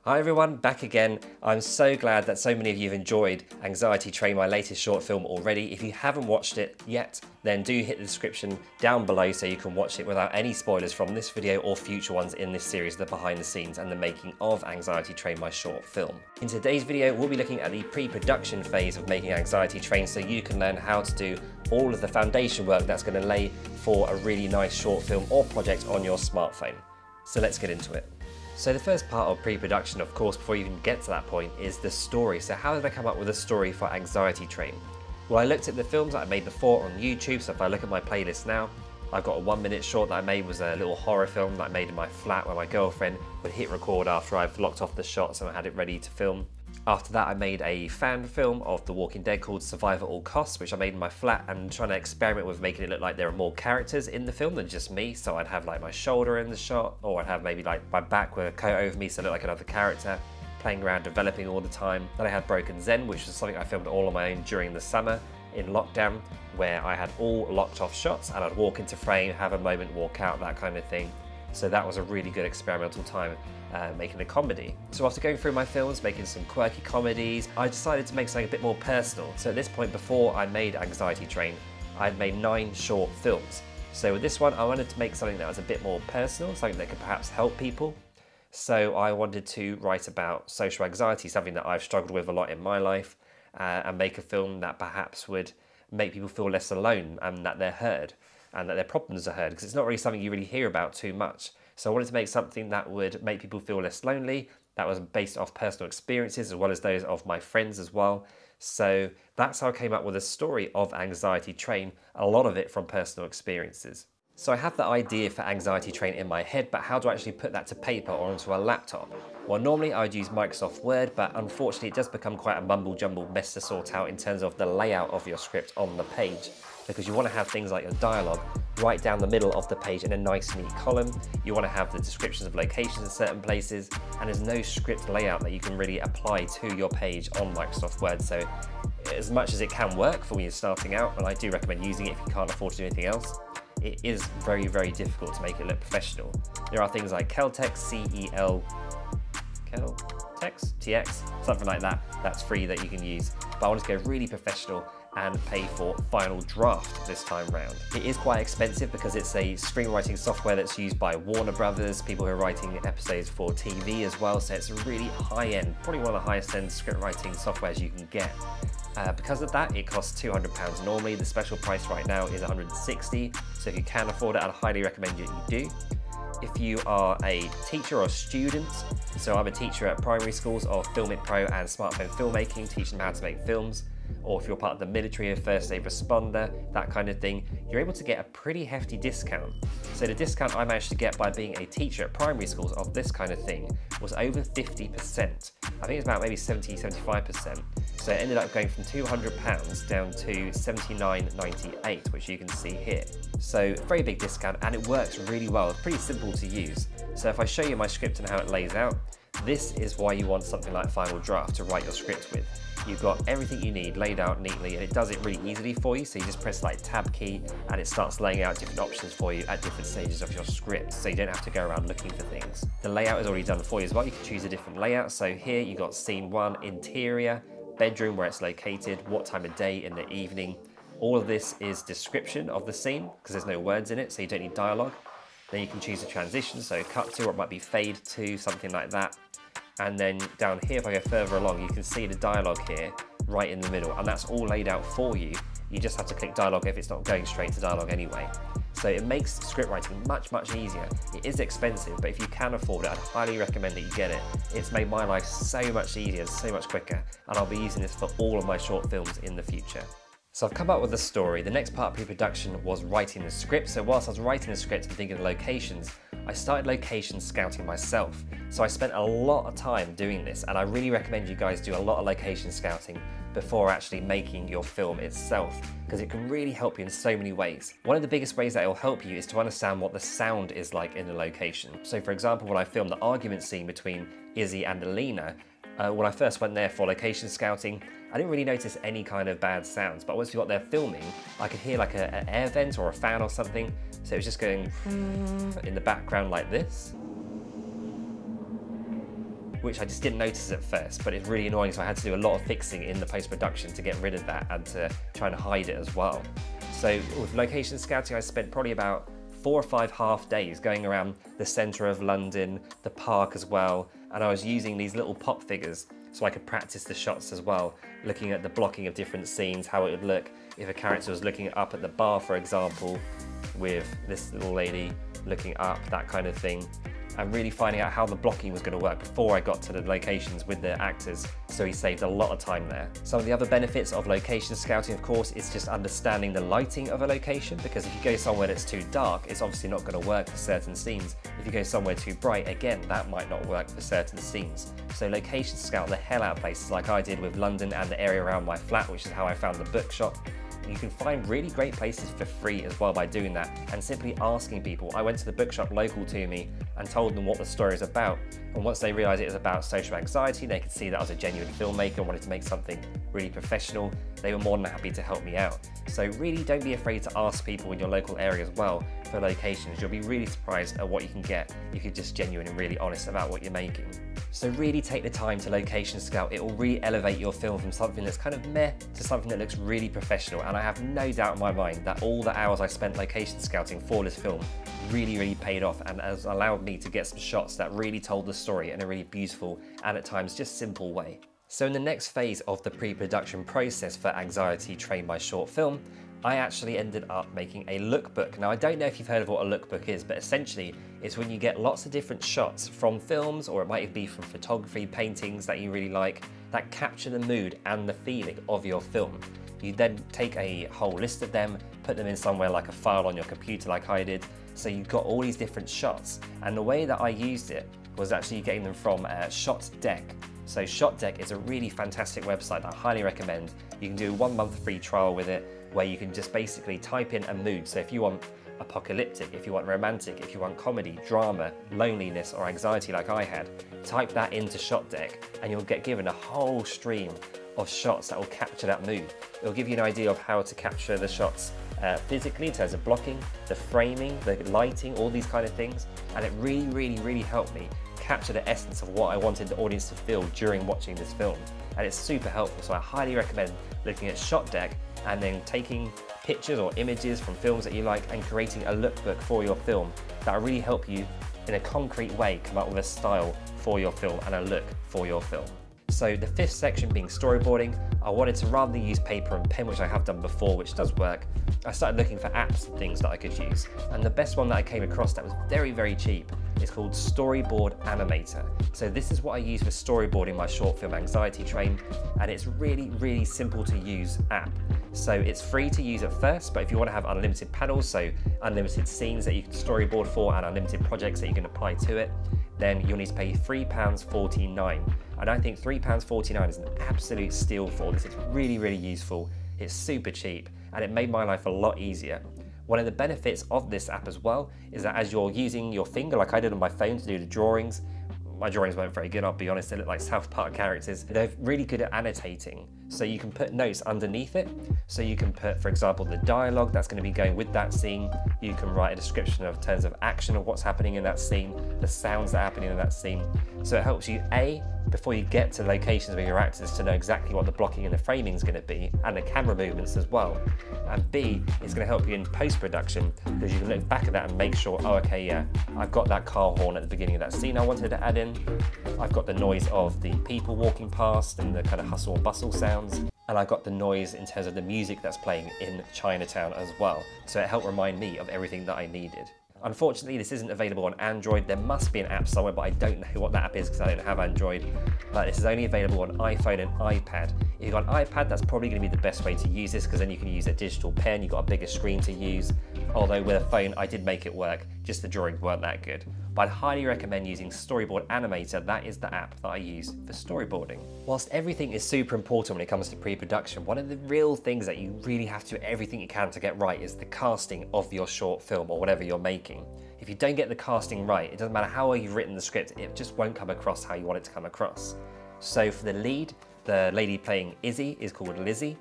Hi everyone, back again. I'm so glad that so many of you have enjoyed Anxiety Train, my latest short film already. If you haven't watched it yet, then do hit the description down below so you can watch it without any spoilers from this video or future ones in this series, the behind the scenes and the making of Anxiety Train, my short film. In today's video, we'll be looking at the pre-production phase of making Anxiety Train so you can learn how to do all of the foundation work that's going to lay for a really nice short film or project on your smartphone. So let's get into it. So the first part of pre-production, of course, before you even get to that point, is the story. So how did I come up with a story for Anxiety Train? Well, I looked at the films that I made before on YouTube. So if I look at my playlist now, I've got a 1-minute short that I made, was a little horror film that I made in my flat where my girlfriend would hit record after I've locked off the shots and I had it ready to film. After that, I made a fan film of The Walking Dead called Survive at All Costs, which I made in my flat and trying to experiment with making it look like there are more characters in the film than just me. So I'd have like my shoulder in the shot, or I'd have maybe like my back with a coat over me so I look like another character, playing around, developing all the time. Then I had Broken Zen, which was something I filmed all on my own during the summer in lockdown, where I had all locked off shots and I'd walk into frame, have a moment, walk out, that kind of thing. So that was a really good experimental time making a comedy. So after going through my films, making some quirky comedies, I decided to make something a bit more personal. So at this point, before I made Anxiety Train, I'd made 9 short films. So with this one, I wanted to make something that was a bit more personal, something that could perhaps help people. So I wanted to write about social anxiety, something that I've struggled with a lot in my life, and make a film that perhaps would make people feel less alone and that they're heard and that their problems are heard, because it's not really something you really hear about too much. So I wanted to make something that would make people feel less lonely, that was based off personal experiences as well as those of my friends as well. So that's how I came up with a story of Anxiety Train, a lot of it from personal experiences. So I have the idea for Anxiety Train in my head, but how do I actually put that to paper or onto a laptop? Well, normally I would use Microsoft Word, but unfortunately it does become quite a mumble-jumble mess to sort out in terms of the layout of your script on the page, because you want to have things like your dialogue right down the middle of the page in a nice neat column. You want to have the descriptions of locations in certain places, and there's no script layout that you can really apply to your page on Microsoft Word. So as much as it can work for when you're starting out, and I do recommend using it if you can't afford to do anything else, it is very, very difficult to make it look professional. There are things like Celtex, Celtex, TX, something like that, that's free that you can use. But I want to go really professional and pay for Final Draft this time round. It is quite expensive because it's a screenwriting software that's used by Warner Brothers, people who are writing episodes for TV as well, so it's a really high-end, probably one of the highest-end script writing softwares you can get. Because of that, it costs £200 normally. The special price right now is £160, so if you can afford it, I'd highly recommend you do. If you are a teacher or student, so I'm a teacher at primary schools of Filmic Pro and smartphone filmmaking, teaching them how to make films, or if you're part of the military, a first aid responder, that kind of thing, you're able to get a pretty hefty discount. So the discount I managed to get by being a teacher at primary schools of this kind of thing was over 50%. I think it's about maybe 70–75%. So it ended up going from £200 down to $79.98, which you can see here. So very big discount, and it works really well. It's pretty simple to use. So if I show you my script and how it lays out, this is why you want something like Final Draft to write your script with. You've got everything you need laid out neatly, and it does it really easily for you. So you just press like tab key and it starts laying out different options for you at different stages of your script, so you don't have to go around looking for things. The layout is already done for you as well. You can choose a different layout. So here you got scene 1, interior, bedroom, where it's located, what time of day in the evening. All of this is description of the scene because there's no words in it, so you don't need dialogue. Then you can choose a transition, so cut to, or it might be fade to, something like that. And then down here, if I go further along, you can see the dialogue here right in the middle, and that's all laid out for you. You just have to click dialogue if it's not going straight to dialogue anyway. So it makes script writing much, much easier. It is expensive, but if you can afford it, I'd highly recommend that you get it. It's made my life so much easier, so much quicker, and I'll be using this for all of my short films in the future. So I've come up with a story. The next part of pre-production was writing the script. So whilst I was writing the script and thinking of locations, I started location scouting myself. So I spent a lot of time doing this, and I really recommend you guys do a lot of location scouting before actually making your film itself, because it can really help you in so many ways. One of the biggest ways that it will help you is to understand what the sound is like in the location. So for example, when I filmed the argument scene between Izzy and Alina, when I first went there for location scouting, I didn't really notice any kind of bad sounds, but once we got there filming, I could hear like an air vent or a fan or something, so it was just going in the background like this. which I just didn't notice at first, but it's really annoying, so I had to do a lot of fixing in the post-production to get rid of that and to try and hide it as well. So with location scouting, I spent probably about 4 or 5 half days going around the centre of London, the park as well, and I was using these little pop figures so I could practice the shots as well, looking at the blocking of different scenes, how it would look if a character was looking up at the bar, for example, with this little lady looking up, that kind of thing, and really finding out how the blocking was going to work before I got to the locations with the actors, so he saved a lot of time there. Some of the other benefits of location scouting, of course, is just understanding the lighting of a location, because if you go somewhere that's too dark, it's obviously not going to work for certain scenes. If you go somewhere too bright, again, that might not work for certain scenes. So location scout the hell out of places like I did with London and the area around my flat, which is how I found the bookshop. You can find really great places for free as well by doing that and simply asking people. I went to the bookshop local to me and told them what the story is about, and once they realised it was about social anxiety, they could see that I was a genuine filmmaker and wanted to make something really professional, they were more than happy to help me out. So really don't be afraid to ask people in your local area as well for locations. You'll be really surprised at what you can get if you're just genuine and really honest about what you're making. So really take the time to location scout. It will really elevate your film from something that's kind of meh to something that looks really professional, and I have no doubt in my mind that all the hours I spent location scouting for this film really paid off and has allowed me to get some shots that really told the story in a really beautiful and at times just simple way. So in the next phase of the pre-production process for Anxiety Train My short film, I actually ended up making a lookbook. Now I don't know if you've heard of what a lookbook is, but essentially it's when you get lots of different shots from films, or it might be from photography, paintings that you really like, that capture the mood and the feeling of your film. You then take a whole list of them, put them in somewhere like a file on your computer like I did, so you've got all these different shots. And the way that I used it was actually getting them from ShotDeck. So ShotDeck is a really fantastic website that I highly recommend. You can do a 1-month free trial with it, where you can just basically type in a mood. So if you want apocalyptic, if you want romantic, if you want comedy, drama, loneliness, or anxiety like I had, type that into ShotDeck and you'll get given a whole stream of shots that will capture that mood. It'll give you an idea of how to capture the shots physically in terms of blocking, the framing, the lighting, all these kind of things. And it really helped me capture the essence of what I wanted the audience to feel during watching this film. And it's super helpful, so I highly recommend looking at ShotDeck and then taking pictures or images from films that you like and creating a lookbook for your film that will really help you in a concrete way come up with a style for your film and a look for your film. So the 5th section being storyboarding, I wanted to, rather than use paper and pen, which I have done before, which does work, I started looking for apps and things that I could use. And the best one that I came across that was very cheap is called Storyboard Animator. So this is what I use for storyboarding my short film Anxiety Train, and it's really simple to use app. So it's free to use at first, but if you want to have unlimited panels, so unlimited scenes that you can storyboard for and unlimited projects that you can apply to it, then you'll need to pay £3.49. And I think £3.49 is an absolute steal for this. It's really useful, it's super cheap, and it made my life a lot easier. One of the benefits of this app as well is that as you're using your finger, like I did on my phone to do the drawings, my drawings weren't very good, I'll be honest, they look like South Park characters. They're really good at annotating, so you can put notes underneath it. So you can put, for example, the dialogue that's going to be going with that scene. You can write a description of terms of action of what's happening in that scene, the sounds that are happening in that scene. So it helps you, A, before you get to locations with your actors, to know exactly what the blocking and the framing is going to be, and the camera movements as well. And B, it's going to help you in post-production, because you can look back at that and make sure, oh, okay, yeah, I've got that car horn at the beginning of that scene I wanted to add in. I've got the noise of the people walking past and the kind of hustle and bustle sounds. And I got the noise in terms of the music that's playing in Chinatown as well. So it helped remind me of everything that I needed. Unfortunately, this isn't available on Android. There must be an app somewhere, but I don't know what that app is because I don't have Android. But this is only available on iPhone and iPad. If you've got an iPad, that's probably going to be the best way to use this, because then you can use a digital pen, you've got a bigger screen to use. Although with a phone, I did make it work, just the drawings weren't that good. But I'd highly recommend using Storyboard Animator. That is the app that I use for storyboarding. Whilst everything is super important when it comes to pre-production, one of the real things that you really have to do everything you can to get right is the casting of your short film or whatever you're making. If you don't get the casting right, it doesn't matter how well you've written the script, it just won't come across how you want it to come across. So for the lead, the lady playing Izzy is called Lizzie,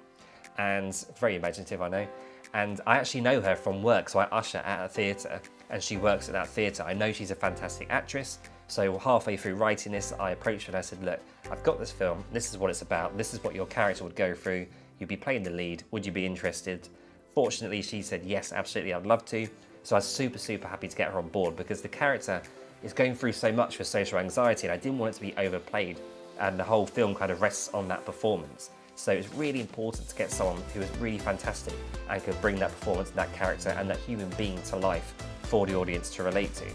and very imaginative, I know. And I actually know her from work, so I usher at a theatre, and she works at that theatre. I know she's a fantastic actress, So halfway through writing this, I approached her and I said, look, I've got this film, this is what it's about, this is what your character would go through, you'd be playing the lead, would you be interested? Fortunately, she said, yes, absolutely, I'd love to. So I was super, super happy to get her on board because the character is going through so much with social anxiety and I didn't want it to be overplayed, and the whole film kind of rests on that performance. So it's really important to get someone who is really fantastic and could bring that performance and that character and that human being to life for the audience to relate to.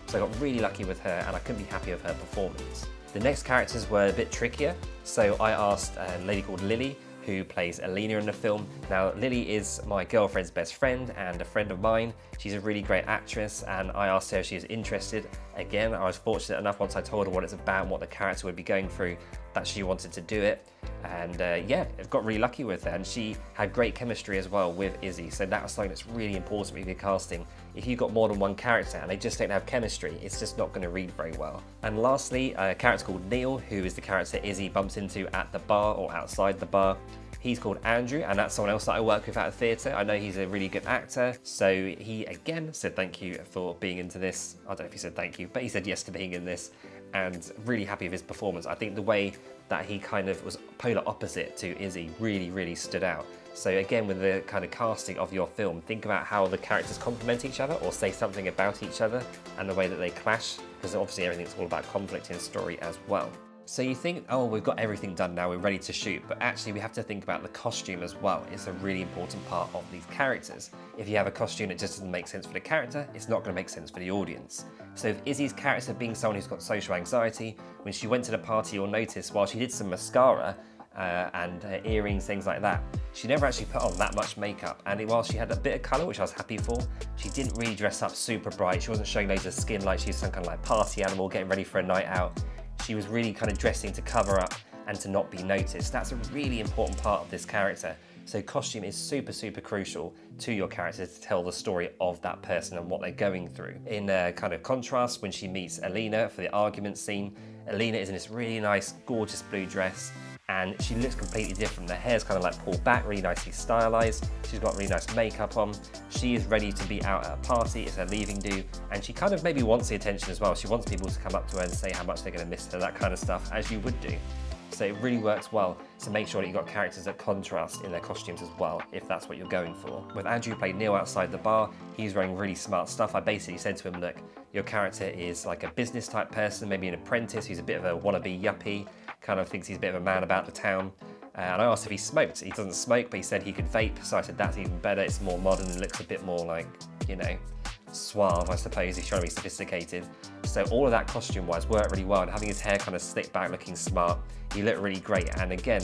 So I got really lucky with her and I couldn't be happy with her performance. The next characters were a bit trickier. So I asked a lady called Lily, who plays Alina in the film. Now, Lily is my girlfriend's best friend and a friend of mine. She's a really great actress, and I asked her if she was interested. Again, I was fortunate enough once I told her what it's about and what the character would be going through, that she wanted to do it. And yeah, I got really lucky with her, and she had great chemistry as well with Izzy. So that was something that's really important with your casting. If you've got more than one character and they just don't have chemistry, it's just not going to read very well. And lastly, a character called Neil, who is the character Izzy bumps into at the bar or outside the bar. He's called Andrew, and that's someone else that I work with at a theatre. I know he's a really good actor, so he again said thank you for being into this. I don't know if he said thank you, but he said yes to being in this, and really happy with his performance. I think the way that he kind of was polar opposite to Izzy really, really stood out. So again, with the kind of casting of your film, think about how the characters complement each other or say something about each other and the way that they clash, because obviously everything's all about conflict in story as well. So you think, oh, we've got everything done now, we're ready to shoot, but actually we have to think about the costume as well. It's a really important part of these characters. If you have a costume that just doesn't make sense for the character, it's not going to make sense for the audience. So if Izzy's character being someone who's got social anxiety, when she went to the party, you'll notice while she did some mascara and earrings, things like that, she never actually put on that much makeup. And while she had a bit of colour, which I was happy for, she didn't really dress up super bright. She wasn't showing loads of skin like she's some kind of like party animal getting ready for a night out. She was really kind of dressing to cover up and to not be noticed. That's a really important part of this character. So costume is super, super crucial to your character to tell the story of that person and what they're going through. In kind of contrast, when she meets Alina for the argument scene, Alina is in this really nice, gorgeous blue dress, and she looks completely different. Her hair's kind of like pulled back, really nicely stylized. She's got really nice makeup on. She is ready to be out at a party, it's her leaving do, and she kind of maybe wants the attention as well. She wants people to come up to her and say how much they're gonna miss her, that kind of stuff, as you would do. So it really works well to make sure that you've got characters that contrast in their costumes as well, if that's what you're going for. With Andrew played Neil outside the bar, he's wearing really smart stuff. I basically said to him, look, your character is like a business type person, maybe an apprentice who's a bit of a wannabe yuppie, kind of thinks he's a bit of a man about the town. And I asked if he smoked. He doesn't smoke, but he said he could vape, so I said that's even better. It's more modern and looks a bit more like, you know, suave, I suppose. He's trying to be sophisticated. So all of that costume-wise worked really well, and having his hair kind of slicked back, looking smart, he looked really great. And again,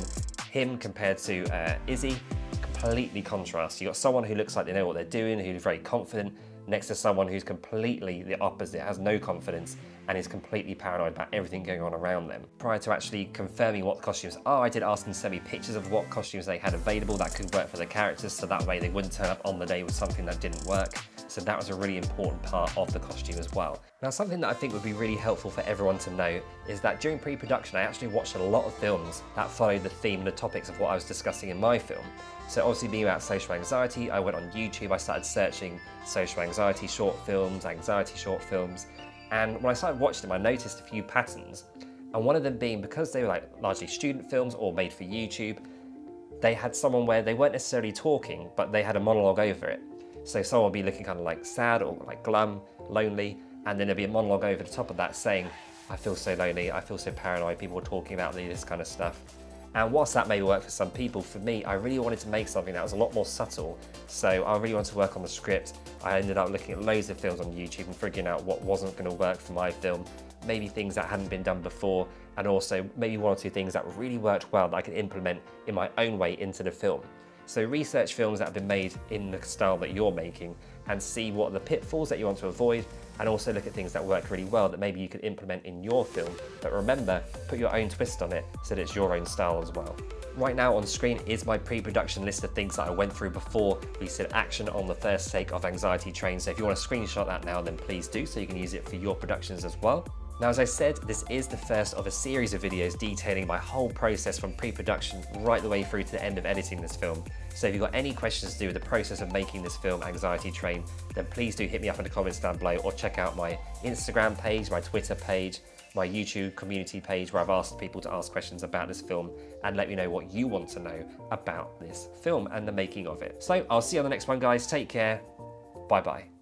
him compared to Izzy, completely contrast. You got someone who looks like they know what they're doing, who's very confident, next to someone who's completely the opposite, has no confidence, and is completely paranoid about everything going on around them. Prior to actually confirming what the costumes are, I did ask them to send me pictures of what costumes they had available that could work for the characters, so that way they wouldn't turn up on the day with something that didn't work. So that was a really important part of the costume as well. Now, something that I think would be really helpful for everyone to know is that during pre-production, I actually watched a lot of films that followed the theme and the topics of what I was discussing in my film. So obviously being about social anxiety, I went on YouTube, I started searching social anxiety short films, anxiety short films, and when I started watching them, I noticed a few patterns. And one of them being, because they were like largely student films or made for YouTube, they had someone where they weren't necessarily talking, but they had a monologue over it. So someone would be looking kind of like sad or like glum, lonely, and then there'd be a monologue over the top of that saying, I feel so lonely, I feel so paranoid, people are talking about me, this kind of stuff. And whilst that may work for some people, for me, I really wanted to make something that was a lot more subtle. So I really wanted to work on the script. I ended up looking at loads of films on YouTube and figuring out what wasn't going to work for my film, maybe things that hadn't been done before, and also maybe one or two things that really worked well that I could implement in my own way into the film. So research films that have been made in the style that you're making and see what are the pitfalls that you want to avoid, and also look at things that work really well that maybe you could implement in your film. But remember, put your own twist on it so that it's your own style as well. Right now on screen is my pre-production list of things that I went through before we said action on the first take of Anxiety Train. So if you want to screenshot that now, then please do, so you can use it for your productions as well. Now, as I said, this is the first of a series of videos detailing my whole process from pre-production right the way through to the end of editing this film. So if you've got any questions to do with the process of making this film, Anxiety Train, then please do hit me up in the comments down below, or check out my Instagram page, my Twitter page, my YouTube community page, where I've asked people to ask questions about this film and let me know what you want to know about this film and the making of it. So I'll see you on the next one, guys. Take care. Bye-bye.